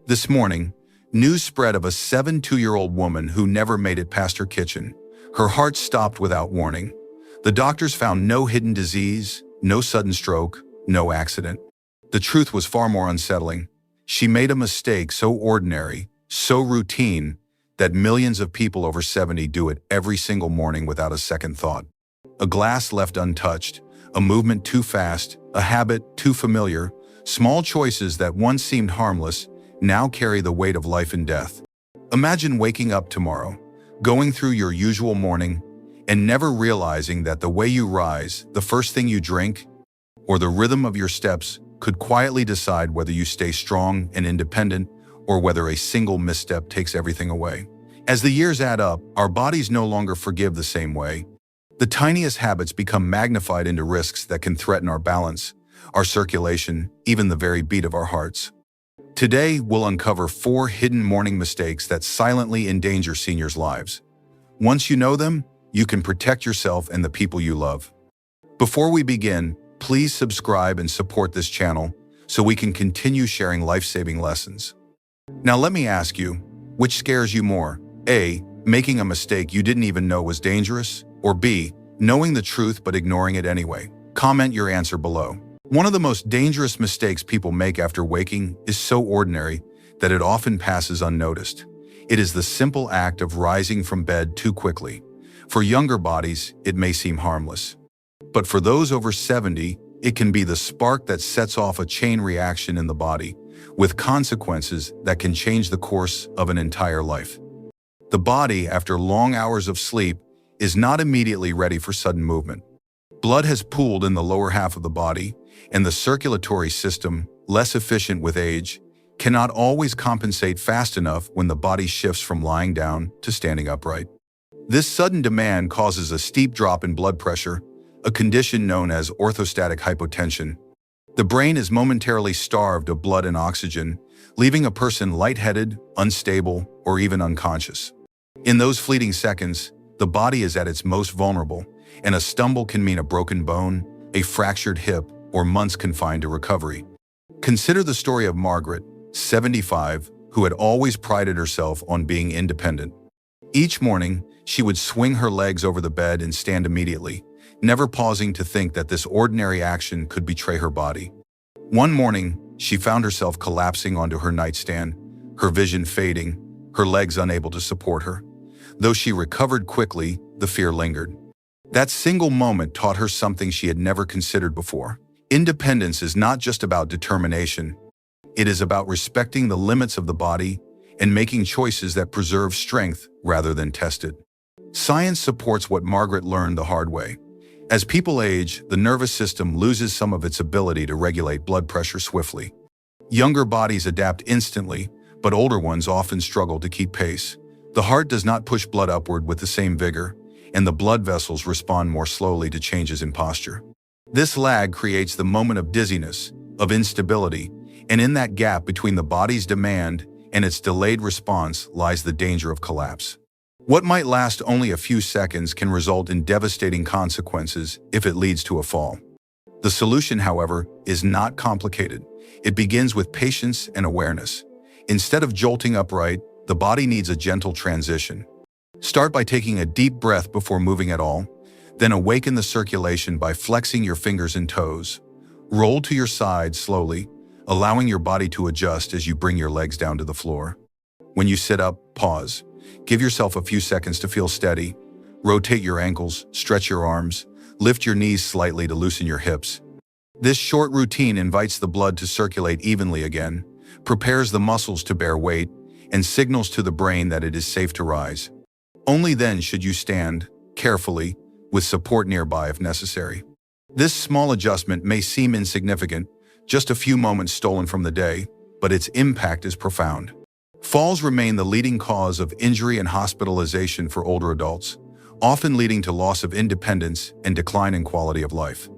This morning, news spread of a 72-year-old woman who never made it past her kitchen. Her heart stopped without warning. The doctors found no hidden disease, no sudden stroke, no accident. The truth was far more unsettling. She made a mistake so ordinary, so routine, that millions of people over 70 do it every single morning without a second thought. A glass left untouched, a movement too fast, a habit too familiar, small choices that once seemed harmless now carry the weight of life and death. Imagine waking up tomorrow, going through your usual morning, and never realizing that the way you rise, the first thing you drink, or the rhythm of your steps could quietly decide whether you stay strong and independent or whether a single misstep takes everything away. As the years add up, our bodies no longer forgive the same way. The tiniest habits become magnified into risks that can threaten our balance, our circulation, even the very beat of our hearts. Today, we'll uncover 4 hidden morning mistakes that silently endanger seniors' lives. Once you know them, you can protect yourself and the people you love. Before we begin, please subscribe and support this channel so we can continue sharing life-saving lessons. Now let me ask you, which scares you more? A, making a mistake you didn't even know was dangerous? Or B, knowing the truth but ignoring it anyway? Comment your answer below. One of the most dangerous mistakes people make after waking is so ordinary that it often passes unnoticed. It is the simple act of rising from bed too quickly. For younger bodies, it may seem harmless. But for those over 70, it can be the spark that sets off a chain reaction in the body, with consequences that can change the course of an entire life. The body, after long hours of sleep, is not immediately ready for sudden movement. Blood has pooled in the lower half of the body, and the circulatory system, less efficient with age, cannot always compensate fast enough when the body shifts from lying down to standing upright. This sudden demand causes a steep drop in blood pressure, a condition known as orthostatic hypotension. The brain is momentarily starved of blood and oxygen, leaving a person lightheaded, unstable, or even unconscious. In those fleeting seconds, the body is at its most vulnerable, and a stumble can mean a broken bone, a fractured hip, or months confined to recovery. Consider the story of Margaret, 75, who had always prided herself on being independent. Each morning, she would swing her legs over the bed and stand immediately, never pausing to think that this ordinary action could betray her body. One morning, she found herself collapsing onto her nightstand, her vision fading, her legs unable to support her. Though she recovered quickly, the fear lingered. That single moment taught her something she had never considered before. Independence is not just about determination. It is about respecting the limits of the body and making choices that preserve strength rather than test it. Science supports what Margaret learned the hard way. As people age, the nervous system loses some of its ability to regulate blood pressure swiftly. Younger bodies adapt instantly, but older ones often struggle to keep pace. The heart does not push blood upward with the same vigor, and the blood vessels respond more slowly to changes in posture. This lag creates the moment of dizziness, of instability, and in that gap between the body's demand and its delayed response lies the danger of collapse. What might last only a few seconds can result in devastating consequences if it leads to a fall. The solution, however, is not complicated. It begins with patience and awareness. Instead of jolting upright, the body needs a gentle transition. Start by taking a deep breath before moving at all, then awaken the circulation by flexing your fingers and toes. Roll to your side slowly, allowing your body to adjust as you bring your legs down to the floor. When you sit up, pause. Give yourself a few seconds to feel steady. Rotate your ankles, stretch your arms, lift your knees slightly to loosen your hips. This short routine invites the blood to circulate evenly again, prepares the muscles to bear weight, and signals to the brain that it is safe to rise. Only then should you stand, carefully, with support nearby if necessary. This small adjustment may seem insignificant, just a few moments stolen from the day, but its impact is profound. Falls remain the leading cause of injury and hospitalization for older adults, often leading to loss of independence and decline in quality of life.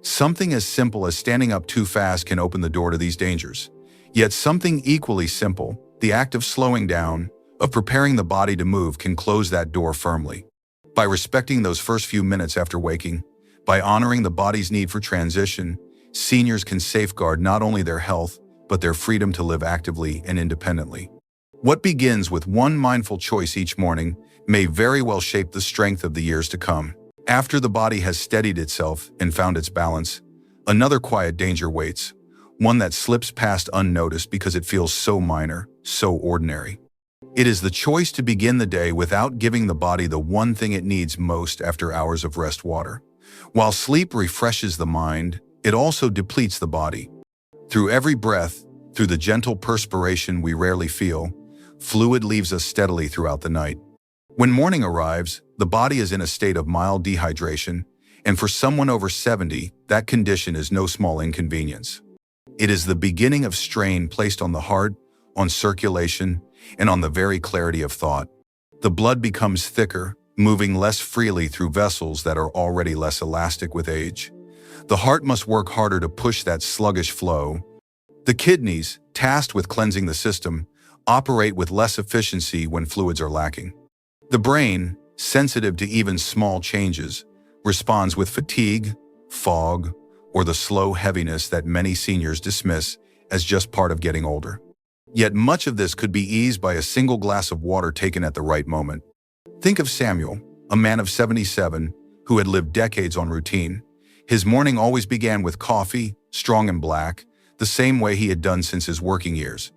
Something as simple as standing up too fast can open the door to these dangers. Yet something equally simple, the act of slowing down, of preparing the body to move, can close that door firmly. By respecting those first few minutes after waking, by honoring the body's need for transition, seniors can safeguard not only their health, but their freedom to live actively and independently. What begins with one mindful choice each morning may very well shape the strength of the years to come. After the body has steadied itself and found its balance, another quiet danger waits, one that slips past unnoticed because it feels so minor, so ordinary. It is the choice to begin the day without giving the body the one thing it needs most after hours of rest: water. While sleep refreshes the mind, it also depletes the body. Through every breath, through the gentle perspiration we rarely feel, fluid leaves us steadily throughout the night. When morning arrives, the body is in a state of mild dehydration, and for someone over 70, that condition is no small inconvenience. It is the beginning of strain placed on the heart, on circulation, and on the very clarity of thought. The blood becomes thicker, moving less freely through vessels that are already less elastic with age. The heart must work harder to push that sluggish flow. The kidneys, tasked with cleansing the system, operate with less efficiency when fluids are lacking. The brain, sensitive to even small changes, responds with fatigue, fog, or the slow heaviness that many seniors dismiss as just part of getting older. Yet much of this could be eased by a single glass of water taken at the right moment. Think of Samuel, a man of 77, who had lived decades on routine. His morning always began with coffee, strong and black, the same way he had done since his working years.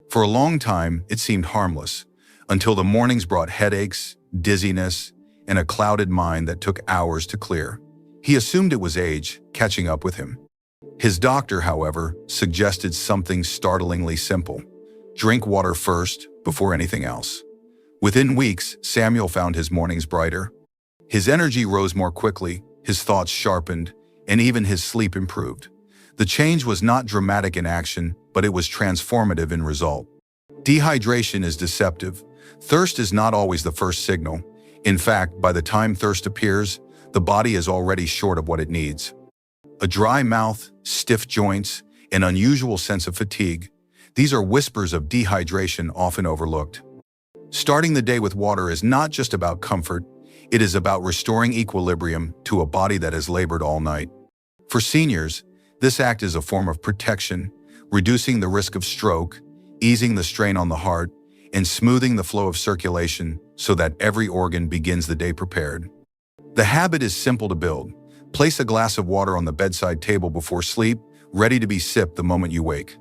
For a long time, it seemed harmless, until the mornings brought headaches, dizziness, and a clouded mind that took hours to clear. He assumed it was age catching up with him. His doctor, however, suggested something startlingly simple: drink water first, before anything else. Within weeks, Samuel found his mornings brighter. His energy rose more quickly, his thoughts sharpened, and even his sleep improved. The change was not dramatic in action, but it was transformative in result. Dehydration is deceptive. Thirst is not always the first signal. In fact, by the time thirst appears, the body is already short of what it needs. A dry mouth, stiff joints, an unusual sense of fatigue. These are whispers of dehydration often overlooked. Starting the day with water is not just about comfort, it is about restoring equilibrium to a body that has labored all night. For seniors, this act is a form of protection, reducing the risk of stroke, easing the strain on the heart, and smoothing the flow of circulation so that every organ begins the day prepared. The habit is simple to build. Place a glass of water on the bedside table before sleep, ready to be sipped the moment you wake.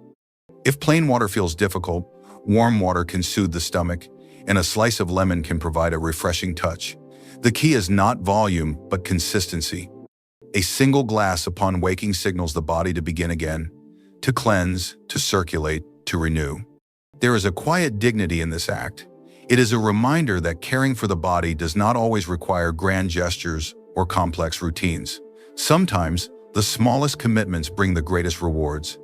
If plain water feels difficult, warm water can soothe the stomach, and a slice of lemon can provide a refreshing touch. The key is not volume, but consistency. A single glass upon waking signals the body to begin again, to cleanse, to circulate, to renew. There is a quiet dignity in this act. It is a reminder that caring for the body does not always require grand gestures or complex routines. Sometimes, the smallest commitments bring the greatest rewards.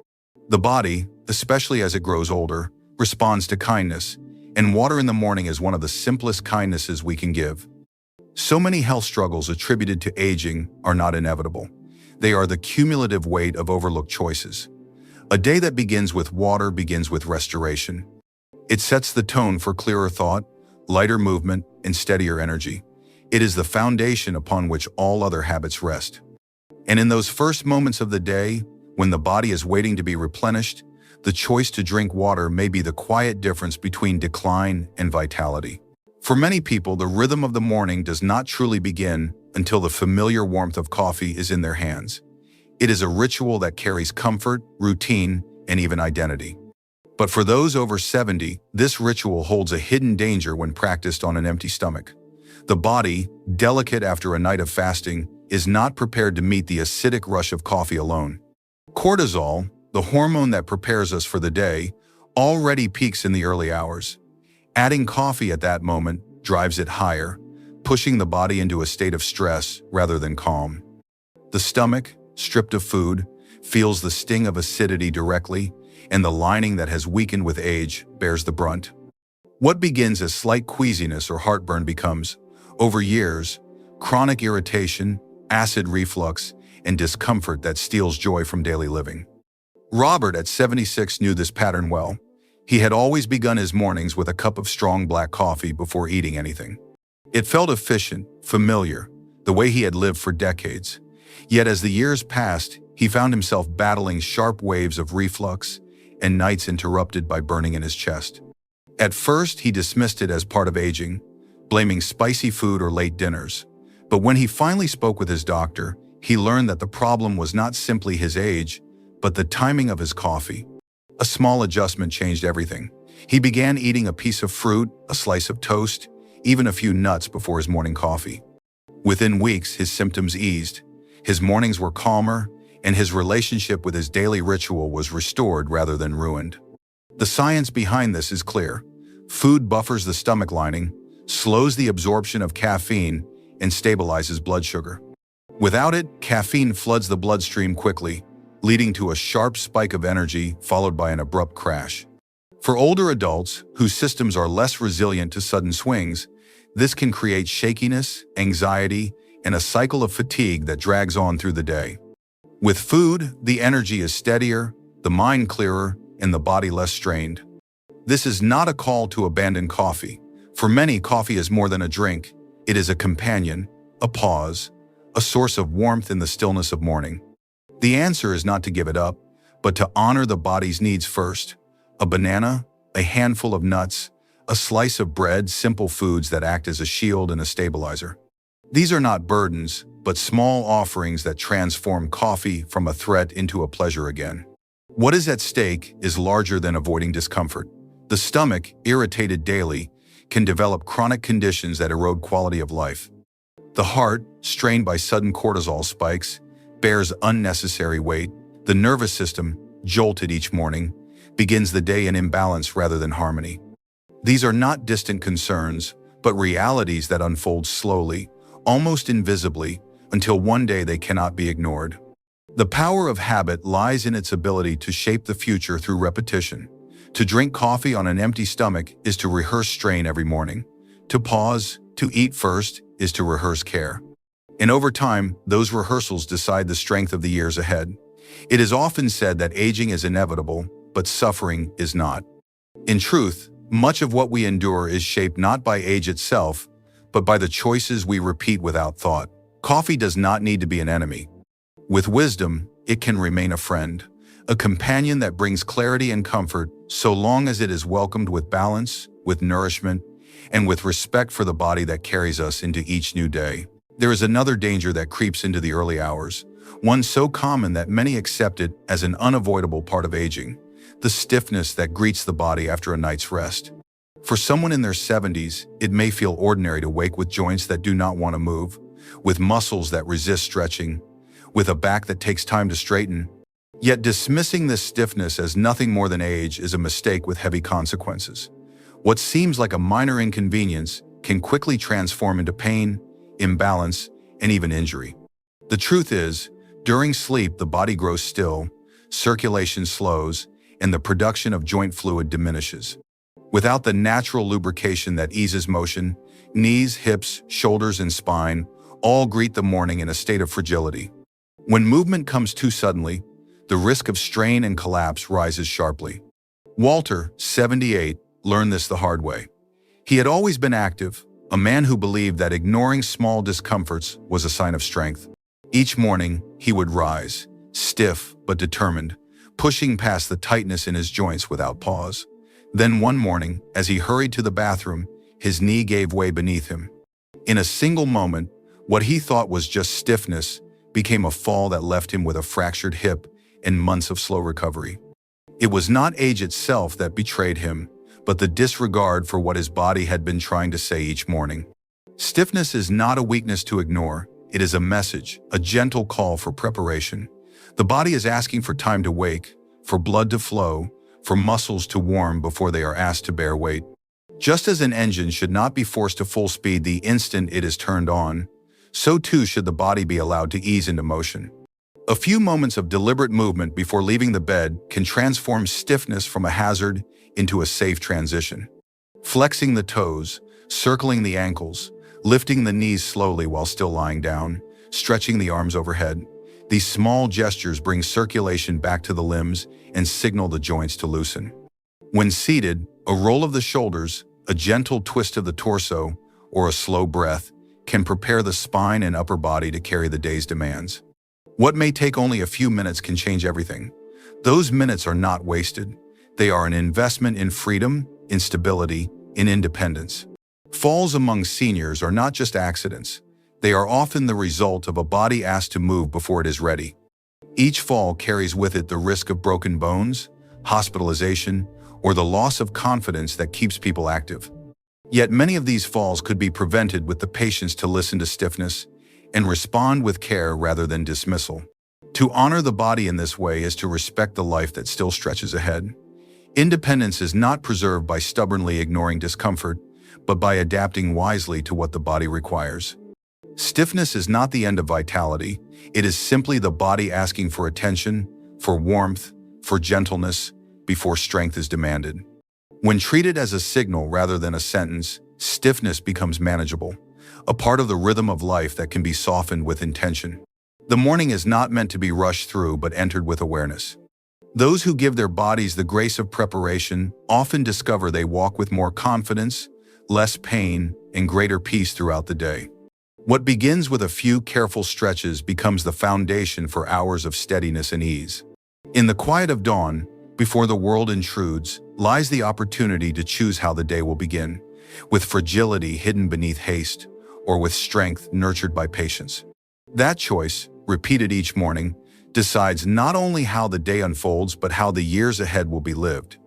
The body, especially as it grows older, responds to kindness, and water in the morning is one of the simplest kindnesses we can give. So many health struggles attributed to aging are not inevitable. They are the cumulative weight of overlooked choices. A day that begins with water begins with restoration. It sets the tone for clearer thought, lighter movement, and steadier energy. It is the foundation upon which all other habits rest. And in those first moments of the day, when the body is waiting to be replenished, the choice to drink water may be the quiet difference between decline and vitality. For many people, the rhythm of the morning does not truly begin until the familiar warmth of coffee is in their hands. It is a ritual that carries comfort, routine, and even identity. But for those over 70, this ritual holds a hidden danger when practiced on an empty stomach. The body, delicate after a night of fasting, is not prepared to meet the acidic rush of coffee alone. Cortisol, the hormone that prepares us for the day, already peaks in the early hours. Adding coffee at that moment drives it higher, pushing the body into a state of stress rather than calm. The stomach, stripped of food, feels the sting of acidity directly, and the lining that has weakened with age bears the brunt. What begins as slight queasiness or heartburn becomes, over years, chronic irritation, acid reflux, and discomfort that steals joy from daily living. Robert, at 76, knew this pattern well. He had always begun his mornings with a cup of strong black coffee before eating anything. It felt efficient, familiar, the way he had lived for decades. Yet as the years passed, he found himself battling sharp waves of reflux, and nights interrupted by burning in his chest. At first, he dismissed it as part of aging, blaming spicy food or late dinners. But when he finally spoke with his doctor, he learned that the problem was not simply his age, but the timing of his coffee. A small adjustment changed everything. He began eating a piece of fruit, a slice of toast, even a few nuts before his morning coffee. Within weeks, his symptoms eased. His mornings were calmer, and his relationship with his daily ritual was restored rather than ruined. The science behind this is clear. Food buffers the stomach lining, slows the absorption of caffeine, and stabilizes blood sugar. Without it, caffeine floods the bloodstream quickly, leading to a sharp spike of energy followed by an abrupt crash. For older adults, whose systems are less resilient to sudden swings, this can create shakiness, anxiety, and a cycle of fatigue that drags on through the day. With food, the energy is steadier, the mind clearer, and the body less strained. This is not a call to abandon coffee. For many, coffee is more than a drink. It is a companion, a pause, a source of warmth in the stillness of morning. The answer is not to give it up, but to honor the body's needs first. A banana, a handful of nuts, a slice of bread, simple foods that act as a shield and a stabilizer. These are not burdens, but small offerings that transform coffee from a threat into a pleasure again. What is at stake is larger than avoiding discomfort. The stomach, irritated daily, can develop chronic conditions that erode quality of life. The heart, strained by sudden cortisol spikes, bears unnecessary weight. The nervous system, jolted each morning, begins the day in imbalance rather than harmony. These are not distant concerns, but realities that unfold slowly, almost invisibly, until one day they cannot be ignored. The power of habit lies in its ability to shape the future through repetition. To drink coffee on an empty stomach is to rehearse strain every morning. To pause, to eat first, is to rehearse care. And over time, those rehearsals decide the strength of the years ahead. It is often said that aging is inevitable, but suffering is not. In truth, much of what we endure is shaped not by age itself, but by the choices we repeat without thought. Coffee does not need to be an enemy. With wisdom, it can remain a friend, a companion that brings clarity and comfort so long as it is welcomed with balance, with nourishment, and with respect for the body that carries us into each new day. There is another danger that creeps into the early hours, one so common that many accept it as an unavoidable part of aging: the stiffness that greets the body after a night's rest. For someone in their 70s, it may feel ordinary to wake with joints that do not want to move, with muscles that resist stretching, with a back that takes time to straighten. Yet dismissing this stiffness as nothing more than age is a mistake with heavy consequences. What seems like a minor inconvenience can quickly transform into pain, imbalance, and even injury. The truth is, during sleep, the body grows still, circulation slows, and the production of joint fluid diminishes. Without the natural lubrication that eases motion, knees, hips, shoulders, and spine all greet the morning in a state of fragility. When movement comes too suddenly, the risk of strain and collapse rises sharply. Walter, 78, learned this the hard way. He had always been active, a man who believed that ignoring small discomforts was a sign of strength. Each morning, he would rise, stiff but determined, pushing past the tightness in his joints without pause. Then one morning, as he hurried to the bathroom, his knee gave way beneath him. In a single moment, what he thought was just stiffness became a fall that left him with a fractured hip and months of slow recovery. It was not age itself that betrayed him, but the disregard for what his body had been trying to say each morning. Stiffness is not a weakness to ignore. It is a message, a gentle call for preparation. The body is asking for time to wake, for blood to flow, for muscles to warm before they are asked to bear weight. Just as an engine should not be forced to full speed the instant it is turned on, so too should the body be allowed to ease into motion. A few moments of deliberate movement before leaving the bed can transform stiffness from a hazard into a safe transition. Flexing the toes, circling the ankles, lifting the knees slowly while still lying down, stretching the arms overhead. These small gestures bring circulation back to the limbs and signal the joints to loosen. When seated, a roll of the shoulders, a gentle twist of the torso, or a slow breath can prepare the spine and upper body to carry the day's demands. What may take only a few minutes can change everything. Those minutes are not wasted. They are an investment in freedom, in stability, in independence. Falls among seniors are not just accidents. They are often the result of a body asked to move before it is ready. Each fall carries with it the risk of broken bones, hospitalization, or the loss of confidence that keeps people active. Yet many of these falls could be prevented with the patience to listen to stiffness and respond with care rather than dismissal. To honor the body in this way is to respect the life that still stretches ahead. Independence is not preserved by stubbornly ignoring discomfort, but by adapting wisely to what the body requires. Stiffness is not the end of vitality. It is simply the body asking for attention, for warmth, for gentleness, before strength is demanded. When treated as a signal rather than a sentence, stiffness becomes manageable, a part of the rhythm of life that can be softened with intention. The morning is not meant to be rushed through but entered with awareness. Those who give their bodies the grace of preparation often discover they walk with more confidence, less pain, and greater peace throughout the day. What begins with a few careful stretches becomes the foundation for hours of steadiness and ease. In the quiet of dawn, before the world intrudes, lies the opportunity to choose how the day will begin, with fragility hidden beneath haste, or with strength nurtured by patience. That choice, repeated each morning, decides not only how the day unfolds but how the years ahead will be lived.